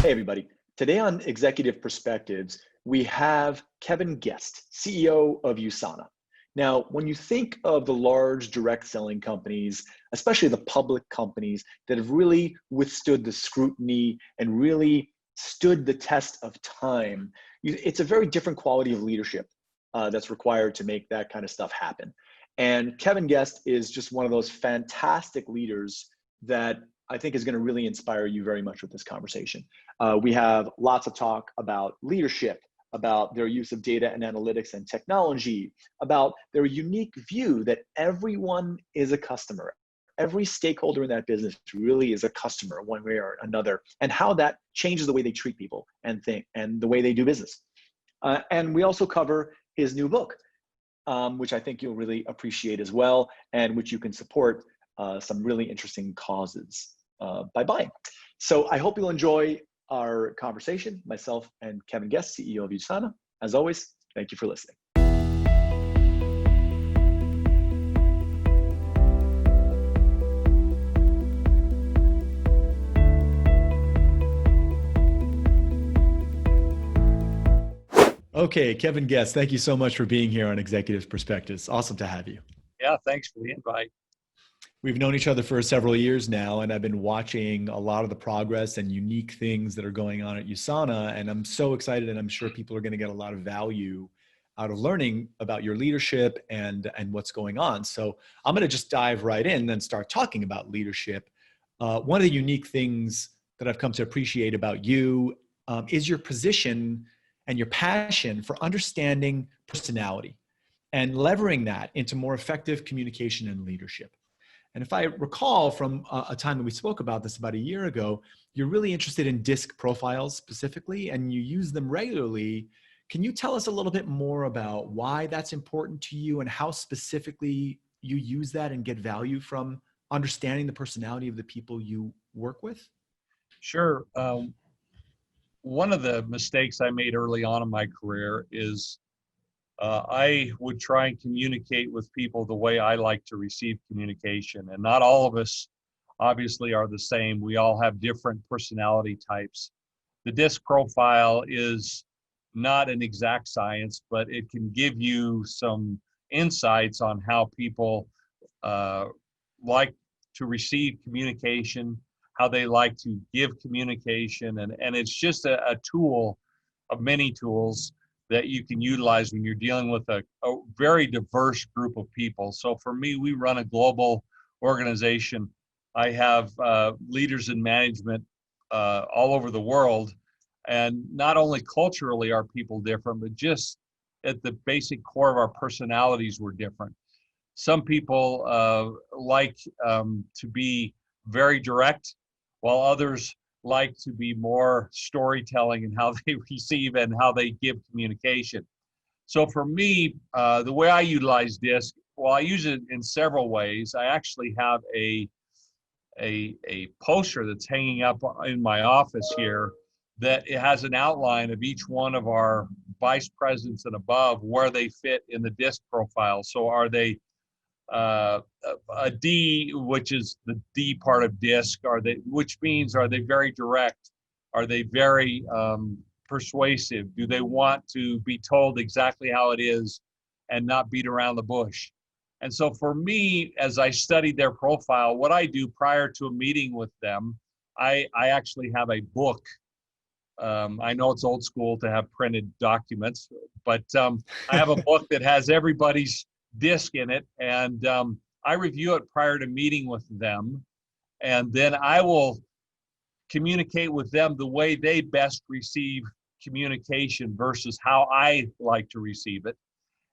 Hey, everybody. Today on Executive Perspectives, we have Kevin Guest, CEO of Usana. Now, when you think of the large direct selling companies, especially the public companies that have really withstood the scrutiny and really stood the test of time, it's a very different quality of leadership that's required to make that kind of stuff happen. And Kevin Guest is just one of those fantastic leaders that I think is going to really inspire you very much with this conversation. We have lots of talk about leadership, about their use of data and analytics and technology, about their unique view that everyone is a customer. Every stakeholder in that business really is a customer one way or another, and how that changes the way they treat people and think and the way they do business. And we also cover his new book, which I think you'll really appreciate as well, and which you can support some really interesting causes by buying. So I hope you'll enjoy our conversation, myself and Kevin Guest, CEO of Usana. As always, thank you for listening. Okay, Kevin Guest, thank you so much for being here on Executive Perspectives. Awesome to have you. Yeah, thanks for the invite. We've known each other for several years now, and I've been watching a lot of the progress and unique things that are going on at Usana, and I'm so excited, and I'm sure people are going to get a lot of value out of learning about your leadership and what's going on. So I'm going to just dive right in and start talking about leadership. One of the unique things that I've come to appreciate about you is your position and your passion for understanding personality and leveraging that into more effective communication and leadership. And if I recall from a time that we spoke about this about a year ago, you're really interested in DISC profiles specifically, and you use them regularly. Can you tell us a little bit more about why that's important to you and how specifically you use that and get value from understanding the personality of the people you work with? Sure. One of the mistakes I made early on in my career is I would try and communicate with people the way I like to receive communication. And not all of us obviously are the same. We all have different personality types. The DISC profile is not an exact science, but it can give you some insights on how people like to receive communication, how they like to give communication. And it's just a tool of many tools that you can utilize when you're dealing with a very diverse group of people. So for me, we run a global organization. I have leaders in management all over the world. And not only culturally are people different, but just at the basic core of our personalities, we're different. Some people like to be very direct, while others like to be more storytelling in how they receive and how they give communication. So for me, the way I utilize DISC, well, I use it in several ways. I actually have a poster that's hanging up in my office here that it has an outline of each one of our vice presidents and above, where they fit in the DISC profile. So are they a D, which is the D part of DISC, which means are they very direct? Are they very persuasive? Do they want to be told exactly how it is and not beat around the bush? And so for me, as I studied their profile, what I do prior to a meeting with them, I actually have a book. I know it's old school to have printed documents, but I have a book that has everybody's DISC in it, and I review it prior to meeting with them, and then I will communicate with them the way they best receive communication versus how I like to receive it.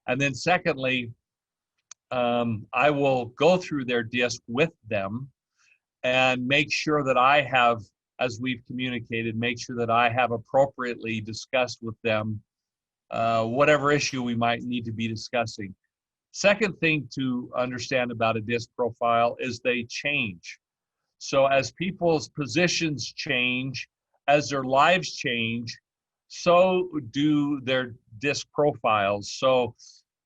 And then secondly, I will go through their DISC with them and make sure that I have, as we've communicated, make sure that I have appropriately discussed with them whatever issue we might need to be discussing. Second thing to understand about a DISC profile is they change. So as people's positions change, as their lives change, so do their DISC profiles. So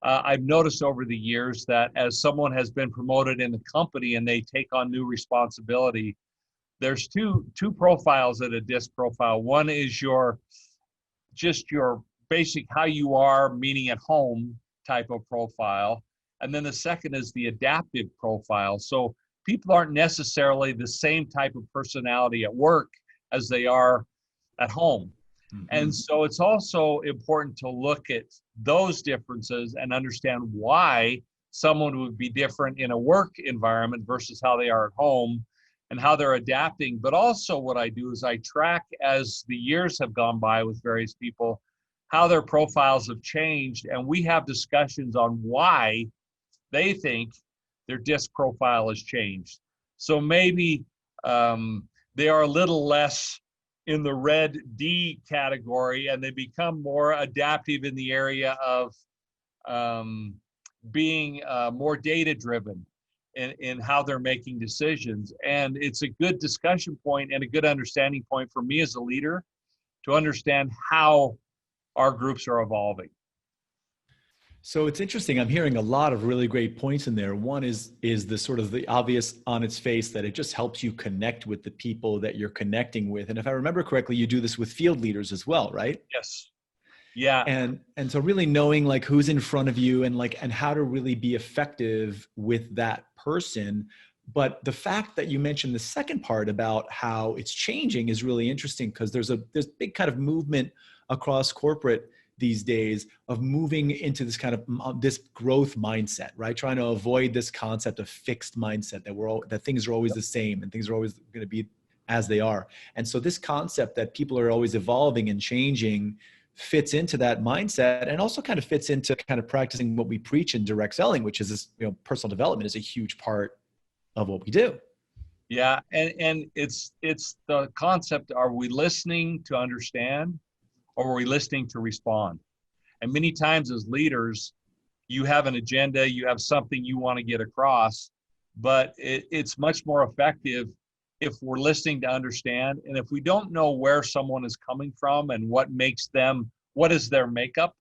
I've noticed over the years that as someone has been promoted in the company and they take on new responsibility, there's two profiles at a DISC profile. One is your basic how you are, meaning at home type of profile. And then the second is the adaptive profile. So people aren't necessarily the same type of personality at work as they are at home. Mm-hmm. And so it's also important to look at those differences and understand why someone would be different in a work environment versus how they are at home and how they're adapting. But also what I do is I track, as the years have gone by with various people, how their profiles have changed. And we have discussions on why they think their DISC profile has changed. So maybe they are a little less in the red D category, and they become more adaptive in the area of being more data-driven in how they're making decisions. And it's a good discussion point and a good understanding point for me as a leader to understand how our groups are evolving. So it's interesting. I'm hearing a lot of really great points in there. One is the sort of the obvious on its face that it just helps you connect with the people that you're connecting with. And if I remember correctly, you do this with field leaders as well, right? Yes. Yeah. And so really knowing like who's in front of you and how to really be effective with that person. But the fact that you mentioned the second part about how it's changing is really interesting, because there's big kind of movement across corporate these days of moving into this kind of this growth mindset, right? Trying to avoid this concept of fixed mindset that things are always the same and things are always going to be as they are. And so this concept that people are always evolving and changing fits into that mindset, and also kind of fits into kind of practicing what we preach in direct selling, which is this, personal development is a huge part of what we do. Yeah. And it's the concept, are we listening to understand, or are we listening to respond? And many times as leaders, you have an agenda, you have something you want to get across, but it's much more effective if we're listening to understand. And if we don't know where someone is coming from and what is their makeup,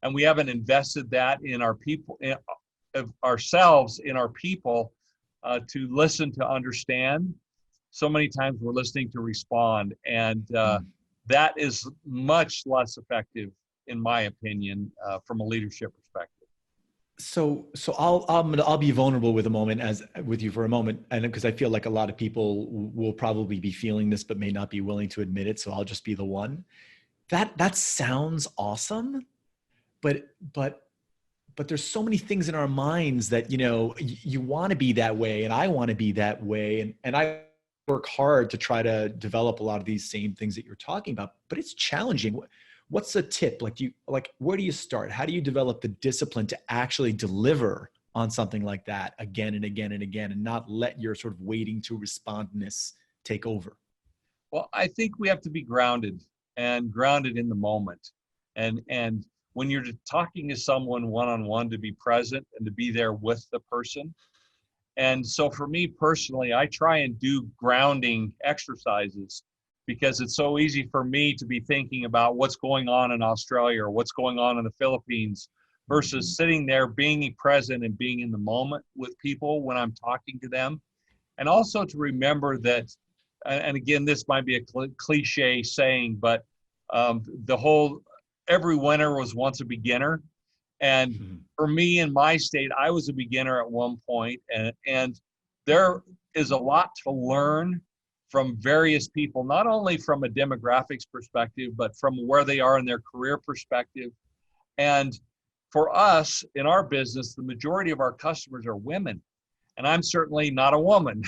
and we haven't invested that in our people, ourselves, in our people, to listen to understand, so many times we're listening to respond. And that is much less effective, in my opinion, from a leadership perspective. So I'll be vulnerable with you for a moment, and because I feel like a lot of people will probably be feeling this but may not be willing to admit it. So I'll just be the one. That sounds awesome, but there's so many things in our minds that you want to be that way, and I want to be that way, and I work hard to try to develop a lot of these same things that you're talking about, but it's challenging. What's the tip? Where do you start? How do you develop the discipline to actually deliver on something like that again and again and again, and not let your sort of waiting to respondness take over? Well, I think we have to be grounded in the moment. And when you're talking to someone one-on-one, to be present and to be there with the person. And so for me personally, I try and do grounding exercises, because it's so easy for me to be thinking about what's going on in Australia or what's going on in the Philippines, versus sitting there, being present and being in the moment with people when I'm talking to them. And also to remember that, and again, this might be a cliche saying, but every winner was once a beginner. And for me, in my state, I was a beginner at one point, and there is a lot to learn from various people, not only from a demographics perspective, but from where they are in their career perspective. And for us in our business, the majority of our customers are women, and I'm certainly not a woman.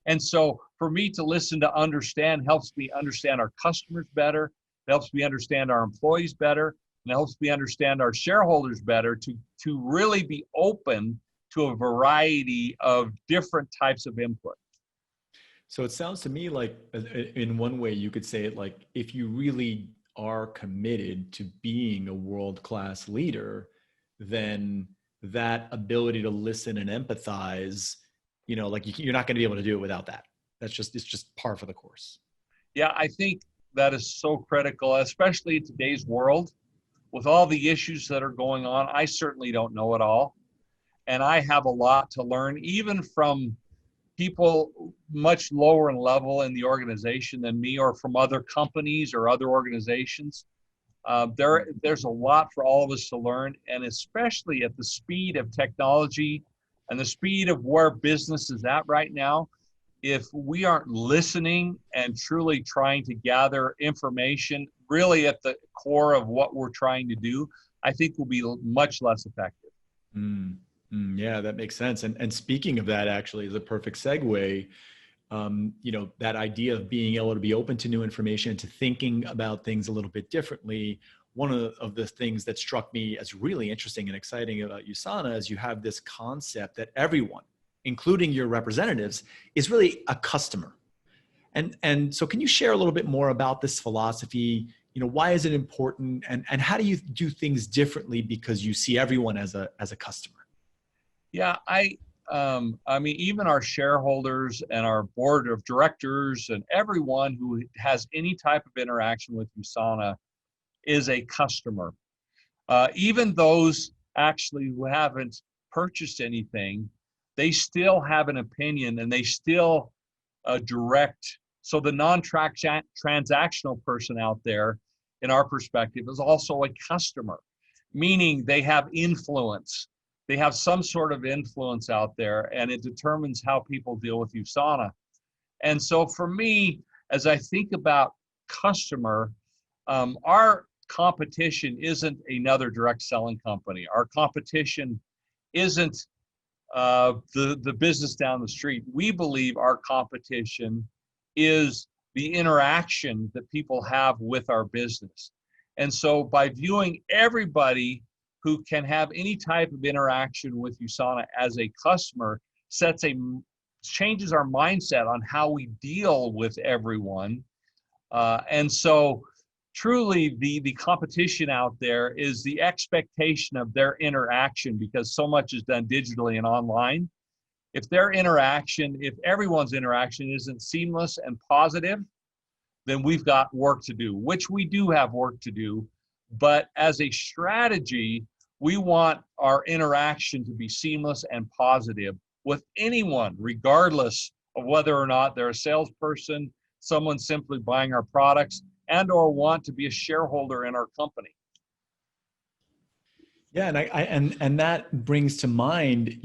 And so for me to listen to understand helps me understand our customers better, it helps me understand our employees better, and it helps me understand our shareholders better, to really be open to a variety of different types of input. So it sounds to me like, in one way you could say it like, if you really are committed to being a world-class leader, then that ability to listen and empathize, you're not going to be able to do it without that. It's just par for the course. Yeah, I think that is so critical, especially in today's world. With all the issues that are going on, I certainly don't know it all. And I have a lot to learn, even from people much lower in level in the organization than me, or from other companies or other organizations. There's a lot for all of us to learn, and especially at the speed of technology and the speed of where business is at right now. If we aren't listening and truly trying to gather information really at the core of what we're trying to do, I think we'll be much less effective. Yeah, that makes sense. And speaking of that, actually, is a perfect segue. That idea of being able to be open to new information, to thinking about things a little bit differently. One of the things that struck me as really interesting and exciting about Usana is you have this concept that everyone, including your representatives, is really a customer. And so can you share a little bit more about this philosophy? Why is it important, and how do you do things differently because you see everyone as a customer? Yeah, I mean, even our shareholders and our board of directors and everyone who has any type of interaction with Usana is a customer. Even those actually who haven't purchased anything, they still have an opinion, and they still direct. So the non-transactional person out there, in our perspective, is also a customer, meaning they have influence. They have some sort of influence out there, and it determines how people deal with Usana. And so for me, as I think about customer, our competition isn't another direct selling company. Our competition isn't the business down the street. We believe our competition is the interaction that people have with our business. And so by viewing everybody who can have any type of interaction with Usana as a customer, changes our mindset on how we deal with everyone. And so truly the competition out there is the expectation of their interaction, because so much is done digitally and online. If everyone's interaction isn't seamless and positive, then we've got work to do, which we do have work to do. But as a strategy, we want our interaction to be seamless and positive with anyone, regardless of whether or not they're a salesperson, someone simply buying our products, and or want to be a shareholder in our company. Yeah, and that brings to mind,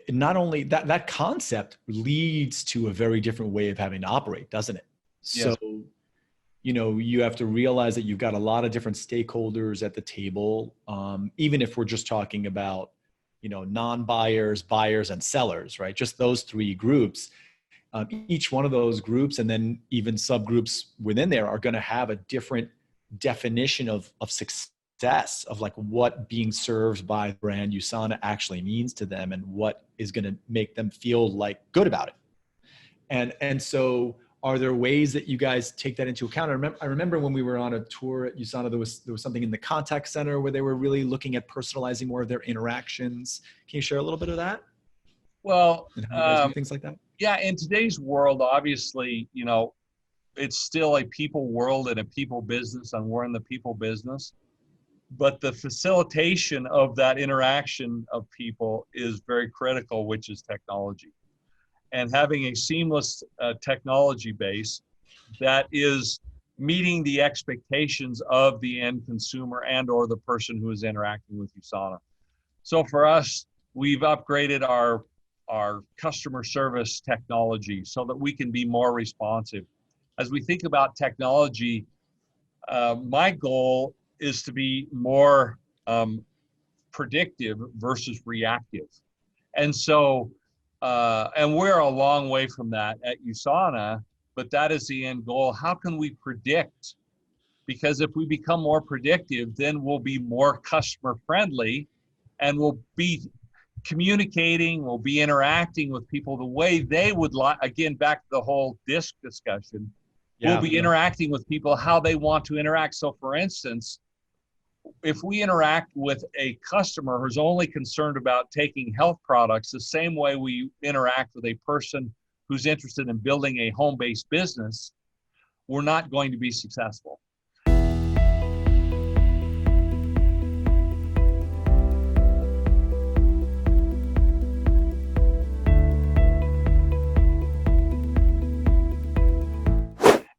not only that concept leads to a very different way of having to operate, doesn't it? Yes. So, you have to realize that you've got a lot of different stakeholders at the table. Even if we're just talking about, non-buyers, buyers, and sellers, right? Just those three groups. Each one of those groups, and then even subgroups within there, are going to have a different definition of success, of like what being served by brand Usana actually means to them, and what is going to make them feel like good about it. And so, are there ways that you guys take that into account? I remember when we were on a tour at Usana, there was something in the contact center where they were really looking at personalizing more of their interactions. Can you share a little bit of that? Well, And how you guys do things like that? Yeah, in today's world, obviously, it's still a people world and a people business, and we're in the people business. But the facilitation of that interaction of people is very critical, which is technology. And having a seamless technology base that is meeting the expectations of the end consumer and or the person who is interacting with Usana. So for us, we've upgraded our customer service technology so that we can be more responsive. As we think about technology, my goal is to be more predictive versus reactive. And so, and we're a long way from that at Usana, but that is the end goal. How can we predict? Because if we become more predictive, then we'll be more customer friendly, and we'll be communicating, we'll be interacting with people the way they would like. Again, back to the whole DISC discussion. We'll be interacting with people how they want to interact. So for instance, if we interact with a customer who's only concerned about taking health products the same way we interact with a person who's interested in building a home-based business, we're not going to be successful.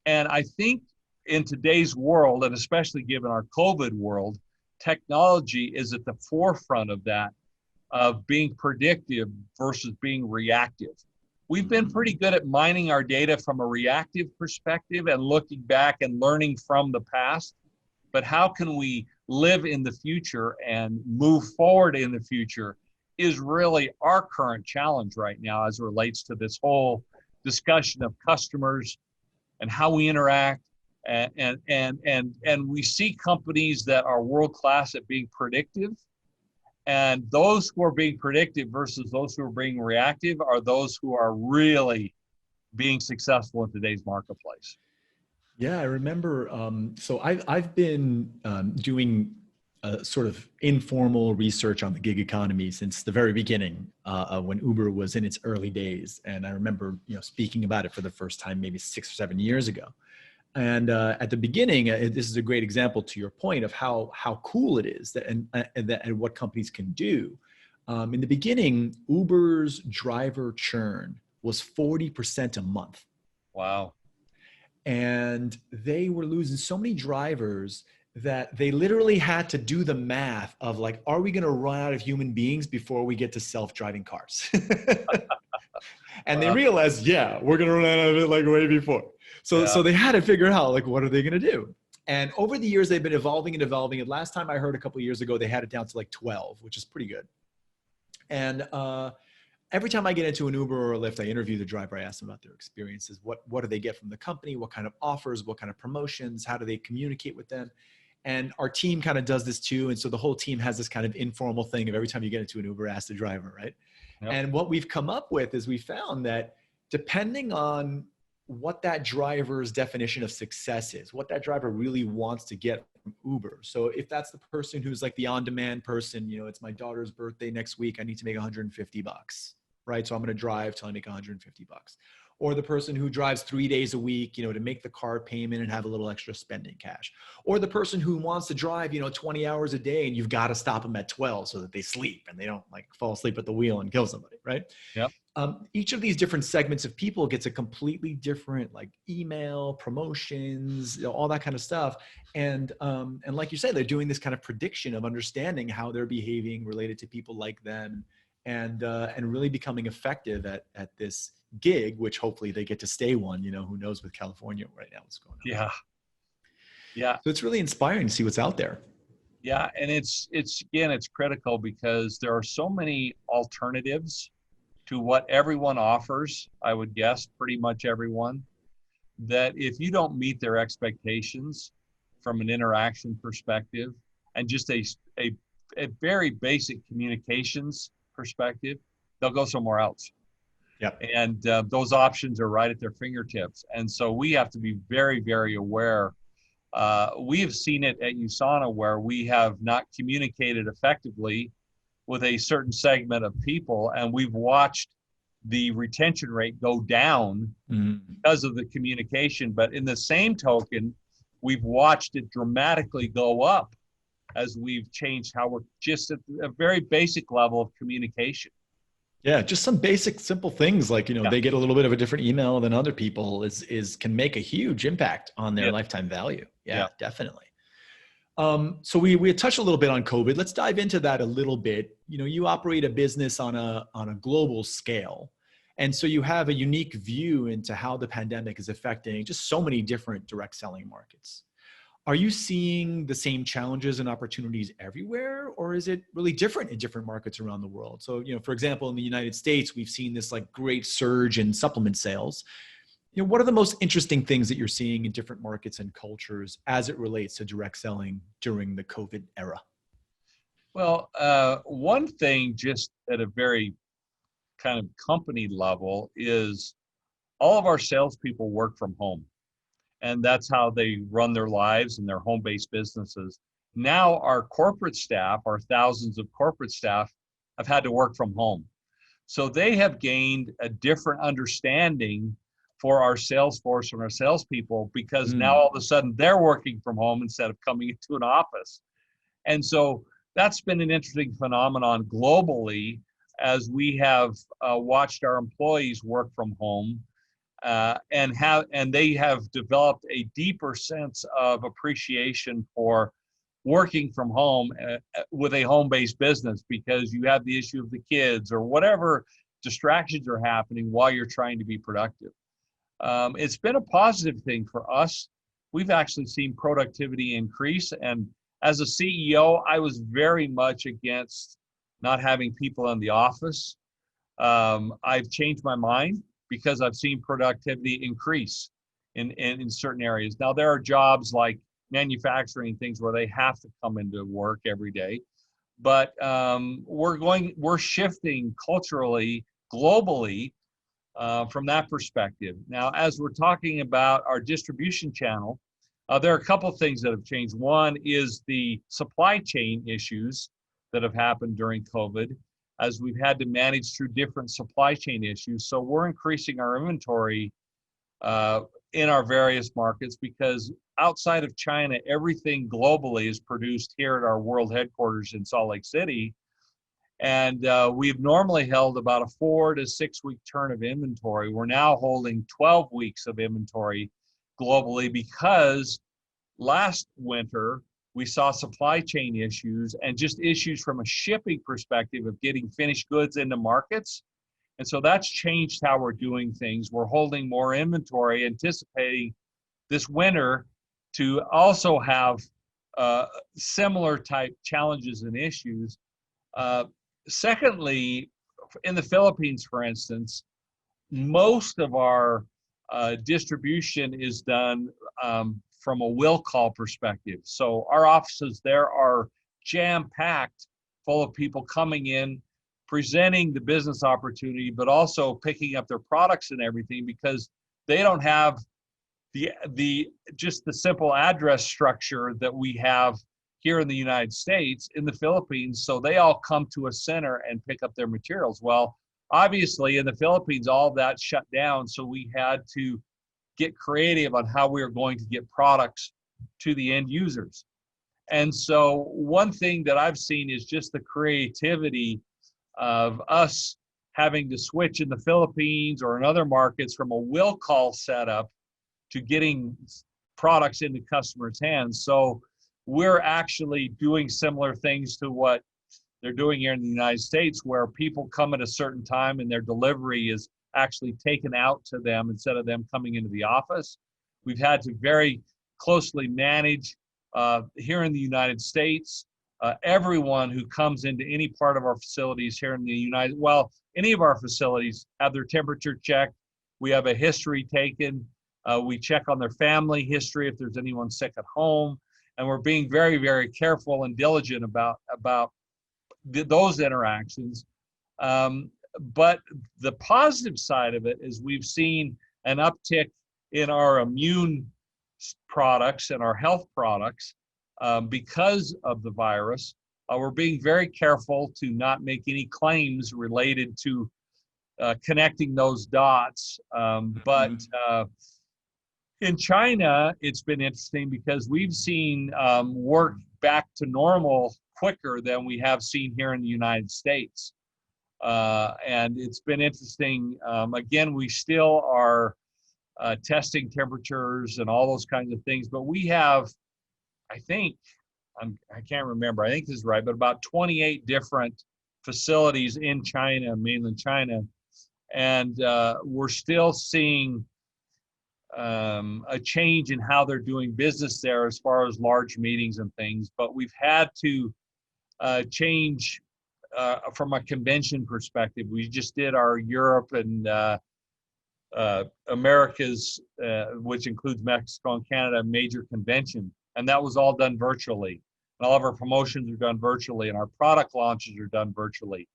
And I think in today's world, and especially given our COVID world, technology is at the forefront of that, of being predictive versus being reactive. We've been pretty good at mining our data from a reactive perspective and looking back and learning from the past. But how can we live in the future and move forward in the future is really our current challenge right now as it relates to this whole discussion of customers and how we interact. And we see companies that are world-class at being predictive. And those who are being predictive versus those who are being reactive are those who are really being successful in today's marketplace. Yeah, I remember. So I've been doing sort of informal research on the gig economy since the very beginning, when Uber was in its early days. And I remember, speaking about it for the first time maybe 6 or 7 years ago. And at the beginning, this is a great example to your point of how cool it is and what companies can do. In the beginning, Uber's driver churn was 40% a month. Wow. And they were losing so many drivers that they literally had to do the math of like, are we going to run out of human beings before we get to self-driving cars? And they realized, yeah, we're going to run out of it like way before. So they had to figure out like, what are they going to do? And over the years, they've been evolving and evolving. And last time I heard a couple of years ago, they had it down to like 12, which is pretty good. And every time I get into an Uber or a Lyft, I interview the driver. I ask them about their experiences. What do they get from the company? What kind of offers? What kind of promotions? How do they communicate with them? And our team kind of does this too. And so the whole team has this kind of informal thing of every time you get into an Uber, ask the driver, right? Yep. And what we've come up with is we found that depending on what that driver's definition of success is, what that driver really wants to get from Uber. So if that's the person who's like the on-demand person, it's my daughter's birthday next week, I need to make $150, right? So I'm going to drive till I make $150. Or the person who drives 3 days a week, to make the car payment and have a little extra spending cash. Or the person who wants to drive, 20 hours a day and you've got to stop them at 12 so that they sleep and they don't like fall asleep at the wheel and kill somebody, right? Yep. Each of these different segments of people gets a completely different like email, promotions, all that kind of stuff. And like you said, they're doing this kind of prediction of understanding how they're behaving related to people like them and really becoming effective at this gig, which hopefully they get to stay one, who knows with California right now what's going on. Yeah. So it's really inspiring to see what's out there. Yeah. And it's critical because there are so many alternatives to what everyone offers. I would guess pretty much everyone, that if you don't meet their expectations from an interaction perspective and just a very basic communications perspective, they'll go somewhere else. Yep. And those options are right at their fingertips. And so we have to be very, very aware. We have seen it at Usana where we have not communicated effectively with a certain segment of people, and we've watched the retention rate go down because of the communication. But in the same token, we've watched it dramatically go up as we've changed how we're just at a very basic level of communication. Yeah, just some basic, simple things like, they get a little bit of a different email than other people can make a huge impact on their lifetime value. Yeah, definitely. So we had touched a little bit on COVID. Let's dive into that a little bit. You operate a business on a global scale. And so you have a unique view into how the pandemic is affecting just so many different direct selling markets. Are you seeing the same challenges and opportunities everywhere, or is it really different in different markets around the world? So, for example, in the United States, we've seen this like great surge in supplement sales. What are the most interesting things that you're seeing in different markets and cultures as it relates to direct selling during the COVID era? Well, one thing just at a very kind of company level is all of our salespeople work from home. And that's how they run their lives and their home-based businesses. Now our corporate staff, our thousands of corporate staff, have had to work from home. So they have gained a different understanding for our sales force and our salespeople because now all of a sudden they're working from home instead of coming into an office. And so that's been an interesting phenomenon globally as we have watched our employees work from home. and they have developed a deeper sense of appreciation for working from home with a home-based business, because you have the issue of the kids or whatever distractions are happening while you're trying to be productive. It's been a positive thing for us. We've actually seen productivity increase. And as a CEO, I was very much against not having people in the office. I've changed my mind because I've seen productivity increase in certain areas. Now, there are jobs like manufacturing, things where they have to come into work every day. But we're shifting culturally, globally, from that perspective. Now, as we're talking about our distribution channel, there are a couple of things that have changed. One is the supply chain issues that have happened during COVID, as we've had to manage through different supply chain issues. So we're increasing our inventory in our various markets, because outside of China, everything globally is produced here at our world headquarters in Salt Lake City. And we've normally held about a 4 to 6 week turn of inventory. We're now holding 12 weeks of inventory globally, because last winter we saw supply chain issues and just issues from a shipping perspective of getting finished goods into markets. And so that's changed how we're doing things. We're holding more inventory, anticipating this winter to also have similar type challenges and issues. Secondly, in the Philippines, for instance, most of our distribution is done from a will call perspective. So our offices there are jam-packed full of people coming in, presenting the business opportunity, but also picking up their products and everything, because they don't have the just the simple address structure that we have here in the United States, in the Philippines. So they all come to a center and pick up their materials. Well, obviously in the Philippines, all of that shut down. So we had to get creative on how we were going to get products to the end users. And so one thing that I've seen is just the creativity of us having to switch in the Philippines or in other markets from a will call setup to getting products into customers' hands. So we're actually doing similar things to what they're doing here in the United States, where people come at a certain time and their delivery is actually taken out to them instead of them coming into the office. We've had to very closely manage here in the United States, everyone who comes into any part of our facilities here in the any of our facilities have their temperature checked. We have a history taken. We check on their family history if there's anyone sick at home. And we're being very, very careful and diligent about those interactions. But the positive side of it is we've seen an uptick in our immune products and our health products because of the virus. We're being very careful to not make any claims related to connecting those dots. But in China, it's been interesting because we've seen work back to normal quicker than we have seen here in the United States. And it's been interesting. Again, we still are testing temperatures and all those kinds of things, but we have, I think, I can't remember, I think this is right, but about 28 different facilities in China, mainland China. And we're still seeing a change in how they're doing business there as far as large meetings and things, but we've had to change from a convention perspective. We just did our Europe and Americas, which includes Mexico and Canada, major convention, and that was all done virtually. And all of our promotions are done virtually, and our product launches are done virtually.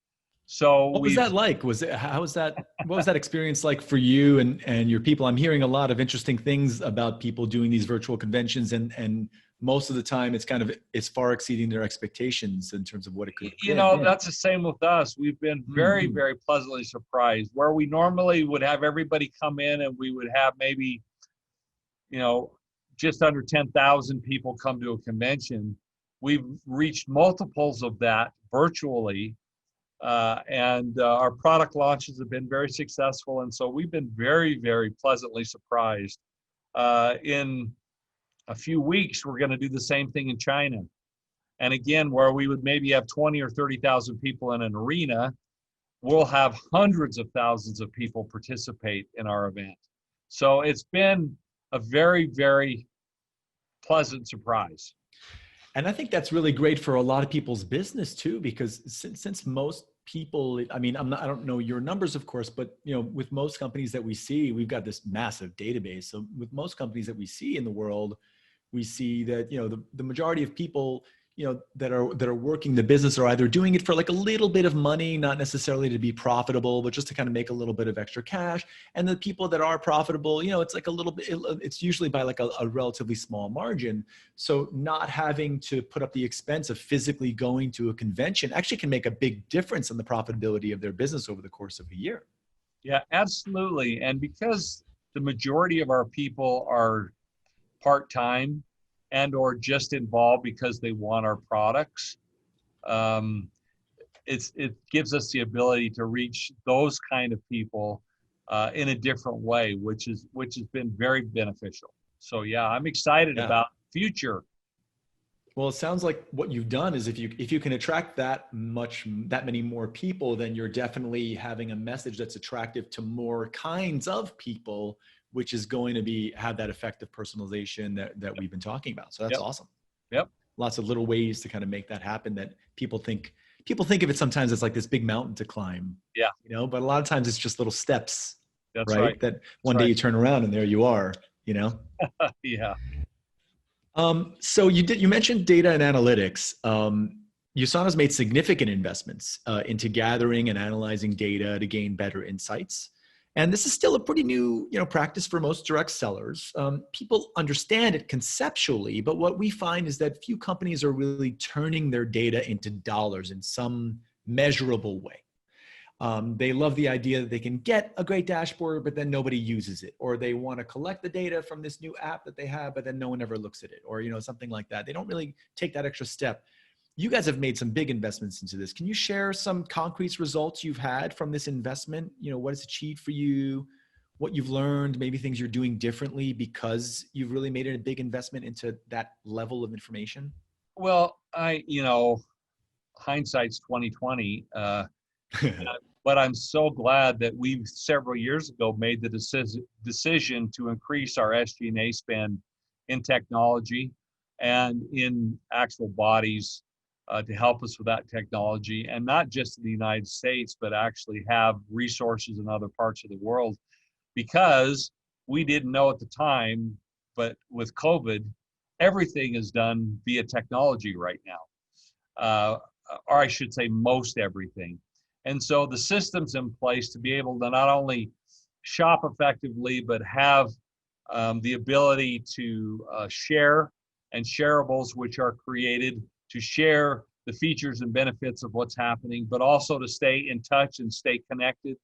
So what was that like? What was that experience like for you and your people? I'm hearing a lot of interesting things about people doing these virtual conventions, and most of the time it's far exceeding their expectations in terms of what it could be. That's the same with us. We've been very, very pleasantly surprised. Where we normally would have everybody come in and we would have maybe, just under 10,000 people come to a convention. We've reached multiples of that virtually. and our product launches have been very successful. And so we've been very, very pleasantly surprised. In a few weeks, we're going to do the same thing in China. And again, where we would maybe have 20 or 30,000 people in an arena, we'll have hundreds of thousands of people participate in our event. So it's been a very, very pleasant surprise. And I think that's really great for a lot of people's business too, because since most people, I mean, I don't know your numbers, of course, but with most companies that we see, we've got this massive database. So with most companies that we see in the world, we see that the majority of people that are working the business are either doing it for like a little bit of money, not necessarily to be profitable, but just to kind of make a little bit of extra cash. And the people that are profitable, it's like a little bit, it's usually by like a relatively small margin. So not having to put up the expense of physically going to a convention actually can make a big difference in the profitability of their business over the course of a year. Yeah, absolutely. And because the majority of our people are part-time and or just involved because they want our products, it gives us the ability to reach those kind of people in a different way, which has been very beneficial. So yeah, I'm excited about the future. Well, it sounds like what you've done is if you can attract that many more people, then you're definitely having a message that's attractive to more kinds of people, which is going to have that effect of personalization that we've been talking about. So that's awesome. Yep. Lots of little ways to kind of make that happen that people think of it sometimes as like this big mountain to climb. Yeah. But a lot of times it's just little steps. That's right. That one day you turn around and there you are, Yeah. So you mentioned data and analytics. Usana's made significant investments into gathering and analyzing data to gain better insights. And this is still a pretty new, practice for most direct sellers. People understand it conceptually, but what we find is that few companies are really turning their data into dollars in some measurable way. They love the idea that they can get a great dashboard, but then nobody uses it, or they want to collect the data from this new app that they have, but then no one ever looks at it, or something like that. They don't really take that extra step. You guys have made some big investments into this. Can you share some concrete results you've had from this investment? What it's achieved for you, what you've learned, maybe things you're doing differently because you've really made a big investment into that level of information? Well, hindsight's 2020, but I'm so glad that we several years ago made the decision to increase our SG&A spend in technology and in actual bodies to help us with that technology, and not just in the United States, but actually have resources in other parts of the world, because we didn't know at the time, but with COVID, everything is done via technology right now, or I should say most everything. And so the system's in place to be able to not only shop effectively, but have the ability to share, and shareables which are created to share the features and benefits of what's happening, but also to stay in touch and stay connected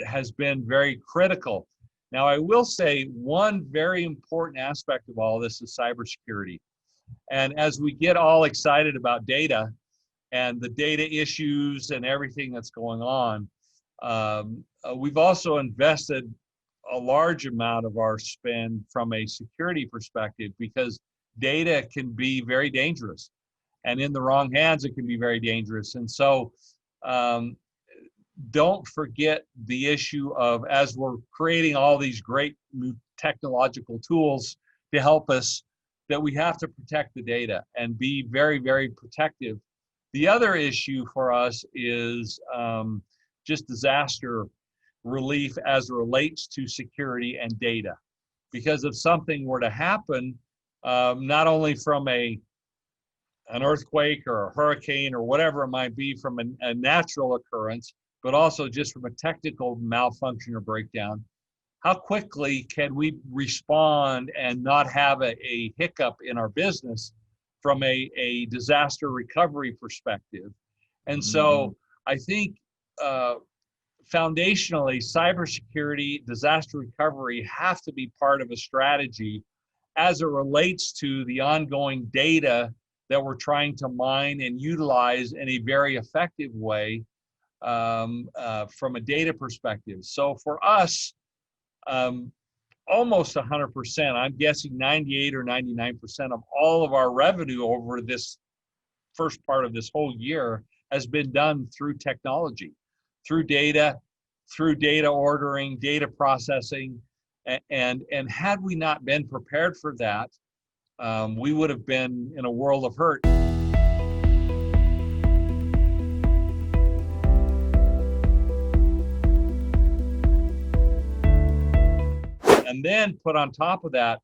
has been very critical. Now, I will say one very important aspect of all this is cybersecurity. And as we get all excited about data and the data issues and everything that's going on, we've also invested a large amount of our spend from a security perspective, because data can be very dangerous, and in the wrong hands, it can be very dangerous. And so don't forget the issue of, as we're creating all these great new technological tools to help us, that we have to protect the data and be very, very protective. The other issue for us is just disaster relief as it relates to security and data. Because if something were to happen, not only from an earthquake or a hurricane or whatever it might be from a natural occurrence, but also just from a technical malfunction or breakdown, how quickly can we respond and not have a hiccup in our business from a disaster recovery perspective? And so I think foundationally, cybersecurity, disaster recovery have to be part of a strategy as it relates to the ongoing data that we're trying to mine and utilize in a very effective way from a data perspective. So for us, almost 100%, I'm guessing 98 or 99% of all of our revenue over this first part of this whole year has been done through technology, through data ordering, data processing. And had we not been prepared for that, we would have been in a world of hurt. And then put on top of that,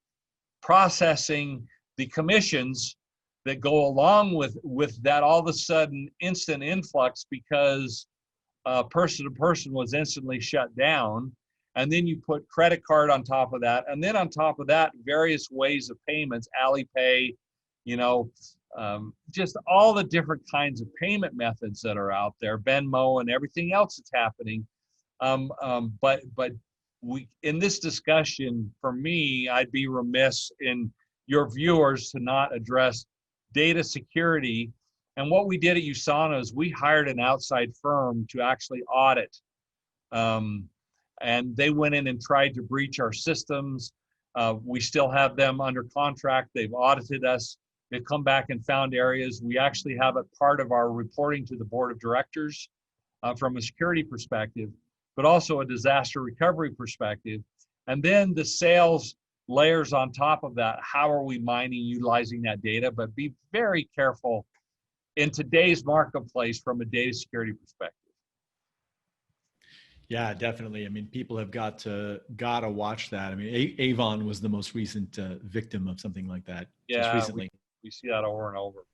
processing the commissions that go along with that all of a sudden instant influx because person to person was instantly shut down. And then you put credit card on top of that. And then on top of that, various ways of payments, Alipay, just all the different kinds of payment methods that are out there, Venmo and everything else that's happening. But we, in this discussion, for me, I'd be remiss in your viewers to not address data security. And what we did at Usana is we hired an outside firm to actually audit. And they went in and tried to breach our systems. We still have them under contract. They've audited us. They've come back and found areas. We actually have it part of our reporting to the board of directors from a security perspective, but also a disaster recovery perspective. And then the sales layers on top of that. How are we mining, utilizing that data? But be very careful in today's marketplace from a data security perspective. Yeah, definitely. I mean, people have gotta watch that. I mean, Avon was the most recent victim of something like that just recently. We see that over and over.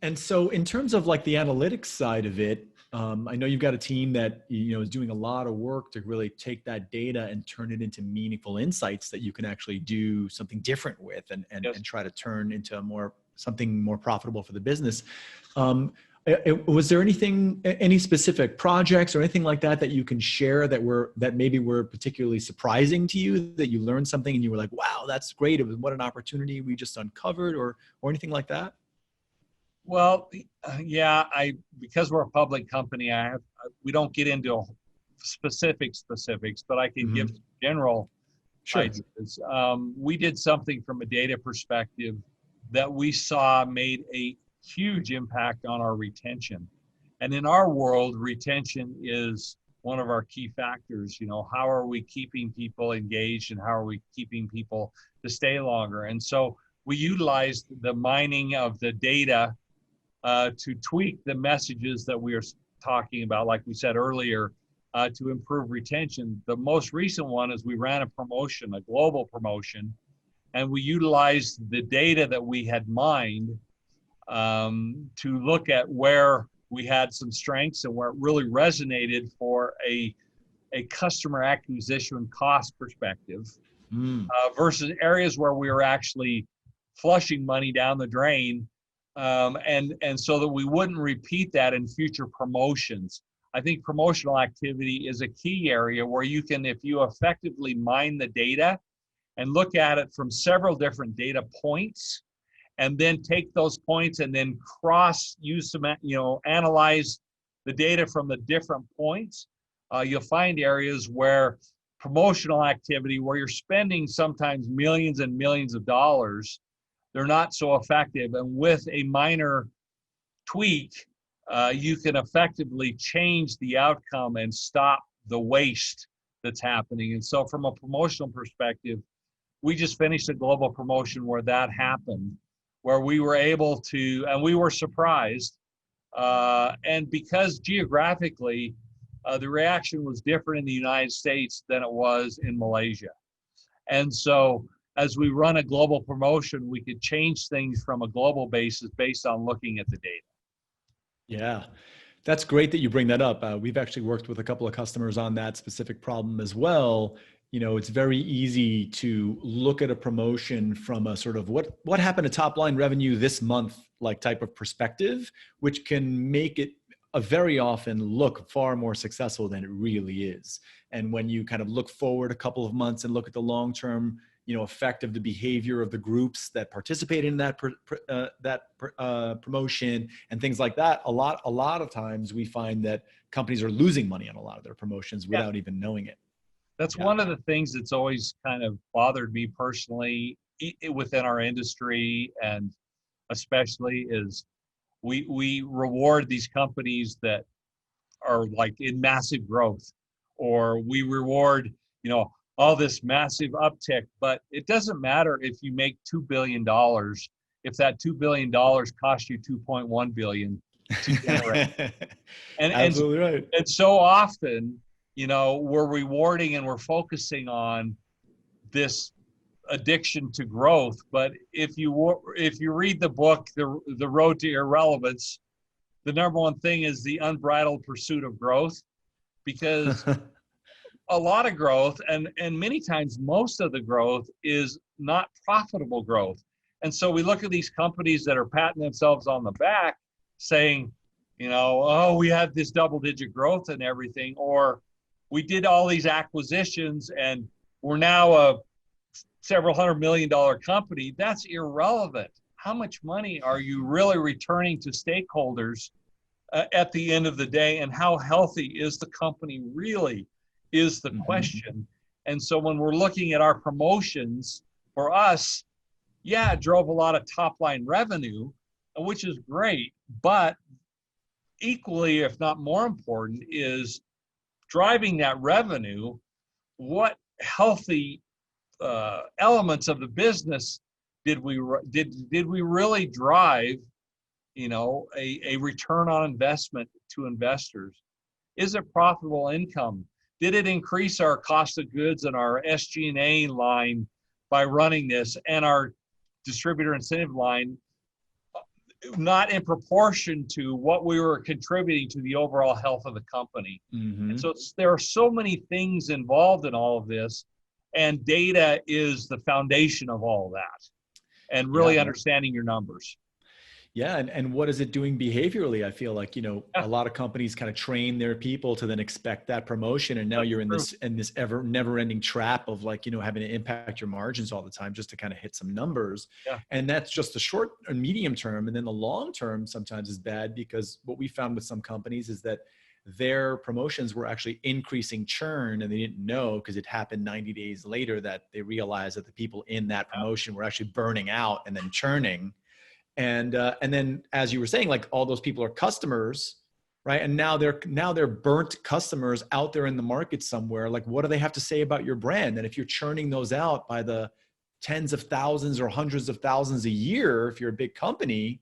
And so in terms of like the analytics side of it, I know you've got a team that, is doing a lot of work to really take that data and turn it into meaningful insights that you can actually do something different with and Yes. and try to turn into something more profitable for the business. Was there any specific projects or anything like that you can share that maybe were particularly surprising to you, that you learned something and you were like, wow, that's great. What an opportunity we just uncovered, or anything like that? Well, yeah, because we're a public company, we don't get into specifics, but I can give general ideas. We did something from a data perspective that we saw made a huge impact on our retention. And in our world, retention is one of our key factors. How are we keeping people engaged and how are we keeping people to stay longer? And so we utilized the mining of the data to tweak the messages that we are talking about, like we said earlier, to improve retention. The most recent one is we ran a promotion, a global promotion, and we utilized the data that we had mined to look at where we had some strengths and where it really resonated for a customer acquisition cost perspective versus areas where we were actually flushing money down the drain. And so that we wouldn't repeat that in future promotions. I think promotional activity is a key area where you can, if you effectively mine the data and look at it from several different data points, and then take those points and then analyze the data from the different points, you'll find areas where promotional activity, where you're spending sometimes millions and millions of dollars, they're not so effective. And with a minor tweak, you can effectively change the outcome and stop the waste that's happening. And so from a promotional perspective, we just finished a global promotion where that happened, where we were able to, and we were surprised. And because geographically, the reaction was different in the United States than it was in Malaysia. And so as we run a global promotion, we could change things from a global basis based on looking at the data. Yeah, that's great that you bring that up. We've actually worked with a couple of customers on that specific problem as well. It's very easy to look at a promotion from a sort of what happened to top line revenue this month, like type of perspective, which can make it very often look far more successful than it really is. And when you kind of look forward a couple of months and look at the long-term, effect of the behavior of the groups that participate in that promotion and things like that. A lot of times we find that companies are losing money on a lot of their promotions without even knowing it. That's one of the things that's always kind of bothered me personally within our industry, and especially is we reward these companies that are like in massive growth, or we reward, all this massive uptick, but it doesn't matter if you make $2 billion, if that $2 billion cost you $2.1 billion to generate. Absolutely right. And so often, we're rewarding and we're focusing on this addiction to growth. But if you read the book, The Road to Irrelevance, the number one thing is the unbridled pursuit of growth, because a lot of growth and many times most of the growth is not profitable growth. And so we look at these companies that are patting themselves on the back saying, oh, we had this double-digit growth and everything, or we did all these acquisitions and we're now a several $100 million company. That's irrelevant. How much money are you really returning to stakeholders at the end of the day, and how healthy is the company really is the question. And so when we're looking at our promotions, for us, it drove a lot of top-line revenue, which is great, but equally, if not more important, is driving that revenue. What healthy elements of the business did we really drive, a return on investment to investors? Is it profitable income? Did it increase our cost of goods and our SG&A line by running this, and our distributor incentive line not in proportion to what we were contributing to the overall health of the company? And so there are so many things involved in all of this, and data is the foundation of all of that, and really understanding your numbers. Yeah. And what is it doing behaviorally? I feel like, a lot of companies kind of train their people to then expect that promotion. And now you're in this never ending trap of having to impact your margins all the time just to kind of hit some numbers. Yeah. And that's just the short and medium term. And then the long term sometimes is bad, because what we found with some companies is that their promotions were actually increasing churn, and they didn't know, because it happened 90 days later that they realized that the people in that promotion were actually burning out and then churning. And then, as you were saying, all those people are customers, right? And now they're burnt customers out there in the market somewhere. What do they have to say about your brand? And if you're churning those out by the tens of thousands or hundreds of thousands a year, if you're a big company,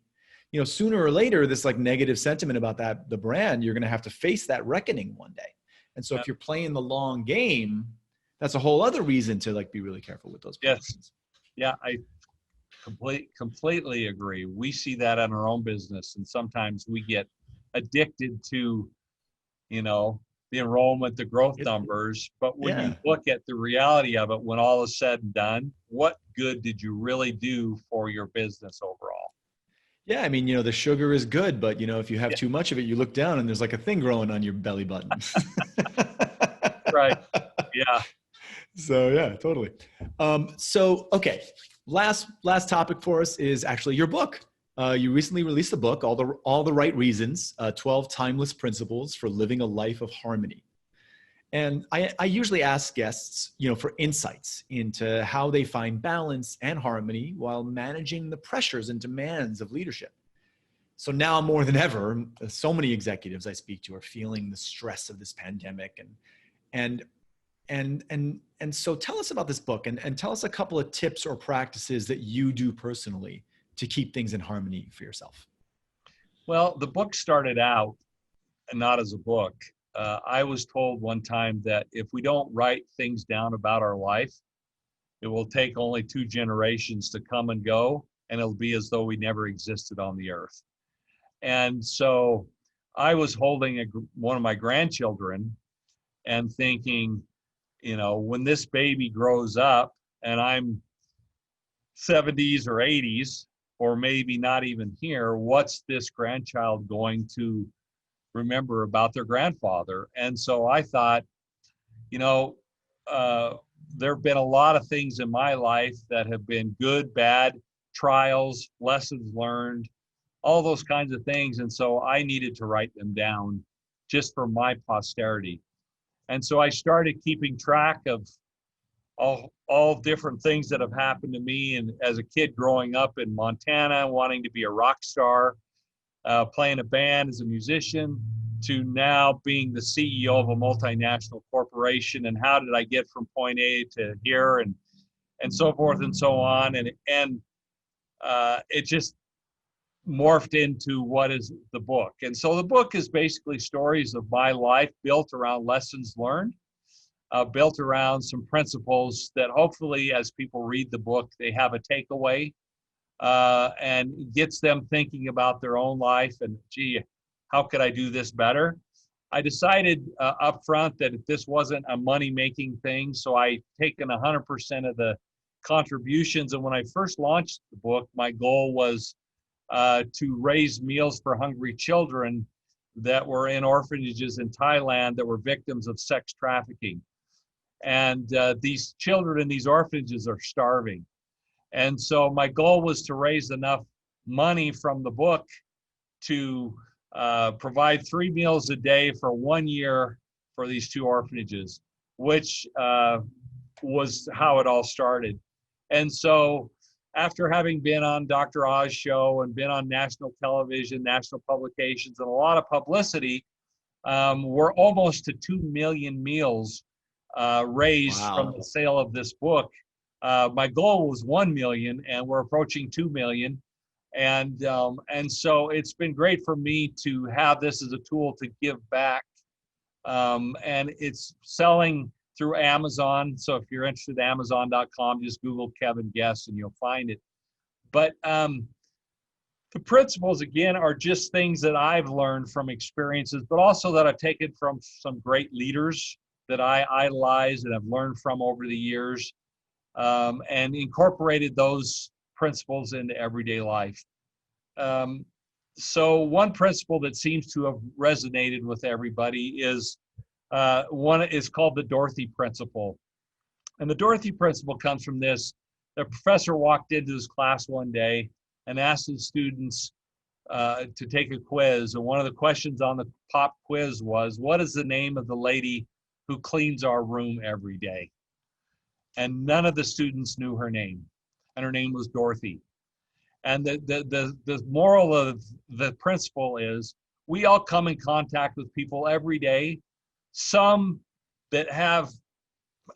sooner or later, this negative sentiment about the brand, you're going to have to face that reckoning one day. And so if you're playing the long game, that's a whole other reason to be really careful with those promotions. Yeah, I completely agree. We see that in our own business, and sometimes we get addicted to, the enrollment, the growth numbers. But when you look at the reality of it, when all is said and done, what good did you really do for your business overall? Yeah, I mean, the sugar is good, but if you have too much of it, you look down and there's a thing growing on your belly button. Right. Yeah. So yeah, totally. Okay. Last topic for us is actually your book. You recently released a book, All the Right Reasons, 12 Timeless Principles for Living a Life of Harmony. And I usually ask guests, for insights into how they find balance and harmony while managing the pressures and demands of leadership. So now more than ever, so many executives I speak to are feeling the stress of this pandemic, and so tell us about this book, and tell us a couple of tips or practices that you do personally to keep things in harmony for yourself. Well, the book started out not as a book. I was told one time that if we don't write things down about our life, it will take only 2 generations to come and go, and it'll be as though we never existed on the earth. And so I was holding one of my grandchildren and thinking, when this baby grows up and I'm 70s or 80s, or maybe not even here, what's this grandchild going to remember about their grandfather? And so I thought, there have been a lot of things in my life that have been good, bad, trials, lessons learned, all those kinds of things. And so I needed to write them down just for my posterity. And so I started keeping track of all different things that have happened to me. And as a kid growing up in Montana, wanting to be a rock star, playing a band as a musician, to now being the CEO of a multinational corporation, and how did I get from point A to here, and so forth and so on, and it just morphed into what is the book. And so the book is basically stories of my life built around lessons learned, built around some principles that hopefully as people read the book, they have a takeaway, and gets them thinking about their own life and, gee, how could I do this better? I decided up front that this wasn't a money-making thing, so I taken 100% of the contributions. And when I first launched the book, my goal was to raise meals for hungry children that were in orphanages in Thailand that were victims of sex trafficking. And these children in these orphanages are starving. And so my goal was to raise enough money from the book to provide 3 meals a day for 1 year for these 2 orphanages, which was how it all started. And so after having been on Dr. Oz show and been on national television, national publications, and a lot of publicity, we're almost to 2 million meals raised from the sale of this book. My goal was 1 million, and we're approaching 2 million. And so it's been great for me to have this as a tool to give back. And it's selling through Amazon. So if you're interested, Amazon.com, just Google Kevin Guest and you'll find it. But the principles, again, are just things that I've learned from experiences, but also that I've taken from some great leaders that I idolize and have learned from over the years, and incorporated those principles into everyday life. So one principle that seems to have resonated with everybody is one is called the Dorothy Principle. And the Dorothy Principle comes from this. The professor walked into his class one day and asked his students to take a quiz. And one of the questions on the pop quiz was, what is the name of the lady who cleans our room every day? And none of the students knew her name. And her name was Dorothy. And the moral of the principle is we all come in contact with people every day, some that have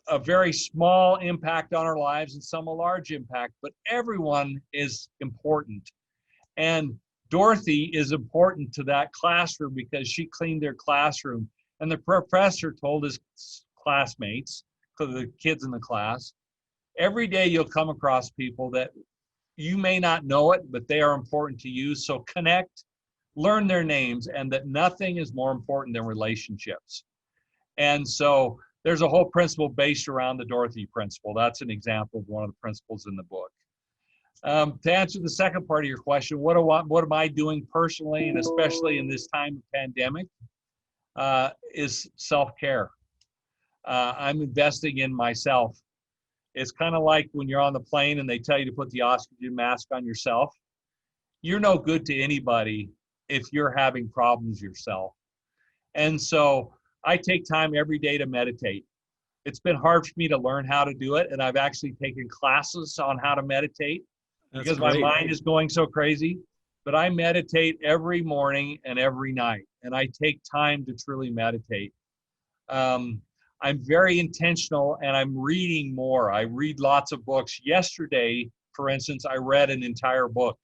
a very small impact on our lives and some a large impact, but everyone is important. And Dorothy is important to that classroom because she cleaned their classroom. And the professor told his classmates, the kids in the class, every day you'll come across people that you may not know it, but they are important to you. So connect, learn their names, and that nothing is more important than relationships. And so there's a whole principle based around the Dorothy Principle. That's an example of one of the principles in the book. To answer the second part of your question, what am I doing personally, and especially in this time of pandemic, is self-care. I'm investing in myself. It's kind of like when you're on the plane and they tell you to put the oxygen mask on yourself. You're no good to anybody if you're having problems yourself. And so I take time every day to meditate. It's been hard for me to learn how to do it, and I've actually taken classes on how to meditate. That's because great. My mind is going so crazy. But I meditate every morning and every night, and I take time to truly meditate. I'm very intentional, and I'm reading more. I read lots of books. Yesterday, for instance, I read an entire book,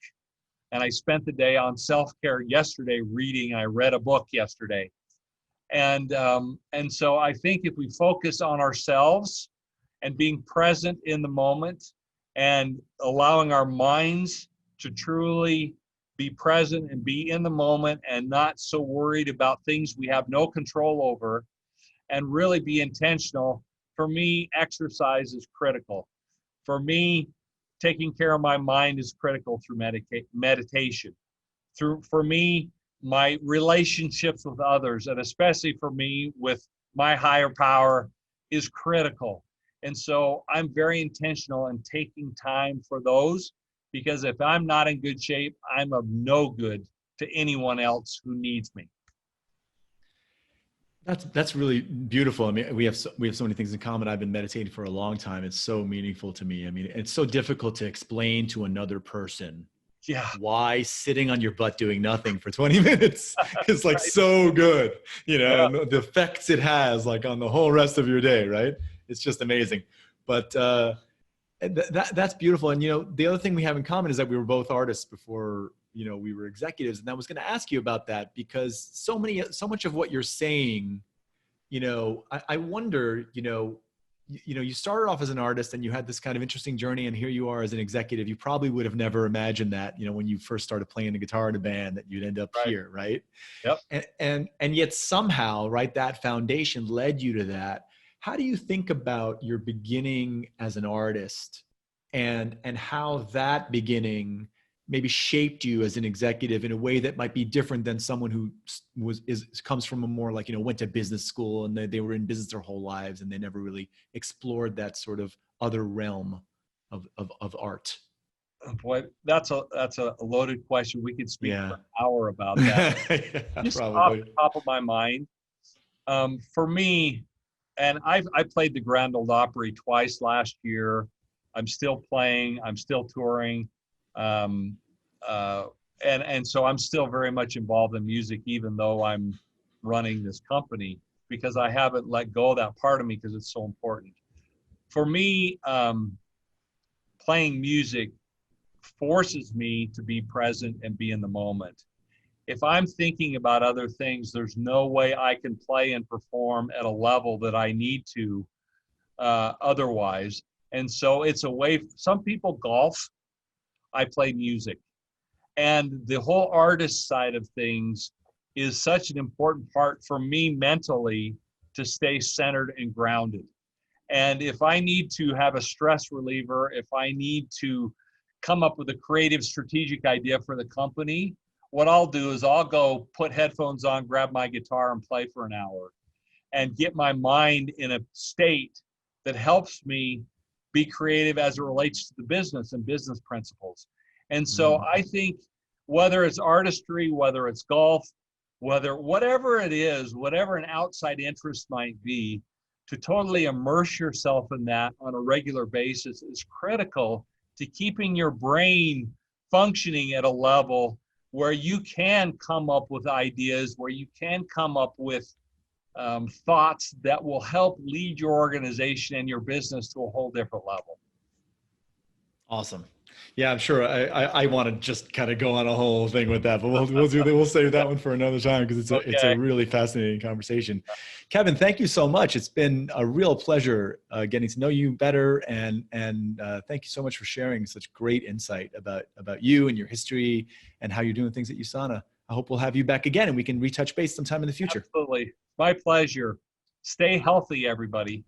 and I spent the day on self-care yesterday reading. I read a book yesterday. And so I think if we focus on ourselves and being present in the moment and allowing our minds to truly be present and be in the moment and not so worried about things we have no control over, and really be intentional. For me, exercise is critical. For me, taking care of my mind is critical through meditation. For me, my relationships with others, and especially for me with my higher power, is critical. And so I'm very intentional in taking time for those, because if I'm not in good shape, I'm of no good to anyone else who needs me. That's really beautiful. I mean, we have so many things in common. I've been meditating for a long time. It's so meaningful to me. I mean, it's so difficult to explain to another person Yeah. why sitting on your butt doing nothing for 20 minutes is like Right. so good, you know, Yeah. and the effects it has like on the whole rest of your day, right? It's just amazing. But that's beautiful. And, you know, the other thing we have in common is that we were both artists before, you know, we were executives. And I was going to ask you about that because so much of what you're saying, you know, I wonder, you started off as an artist and you had this kind of interesting journey, and here you are as an executive. You probably would have never imagined that, you know, when you first started playing the guitar in a band, that you'd end up Right. here, right? Yep. And yet somehow, right, that foundation led you to that. How do you think about your beginning as an artist and how that beginning maybe shaped you as an executive in a way that might be different than someone who comes from a more like, you know, went to business school and they were in business their whole lives and they never really explored that sort of other realm of art? Boy, that's a loaded question. We could speak Yeah. for an hour about that. Yeah, Just off probably. the top of my mind, for me, and I played the Grand Ole Opry twice last year. I'm still playing. I'm still touring, and so I'm still very much involved in music, even though I'm running this company, because I haven't let go of that part of me because it's so important. For me, playing music forces me to be present and be in the moment. If I'm thinking about other things, there's no way I can play and perform at a level that I need to otherwise. And so it's a way. Some people golf. I play music. And the whole artist side of things is such an important part for me mentally to stay centered and grounded. And if I need to have a stress reliever, if I need to come up with a creative strategic idea for the company, what I'll do is I'll go put headphones on, grab my guitar and play for an hour and get my mind in a state that helps me be creative as it relates to the business and business principles. And so I think whether it's artistry, whether it's golf, whatever it is, whatever an outside interest might be, to totally immerse yourself in that on a regular basis is critical to keeping your brain functioning at a level where you can come up with ideas, where you can come up with thoughts that will help lead your organization and your business to a whole different level. Awesome. Yeah, I'm sure I want to just kind of go on a whole thing with that, but we'll save that one for another time because it's a really fascinating conversation. Kevin, thank you so much. It's been a real pleasure getting to know you better, and thank you so much for sharing such great insight about you and your history and how you're doing things at Usana. I hope we'll have you back again and we can retouch base sometime in the future. Absolutely. My pleasure. Stay healthy, everybody.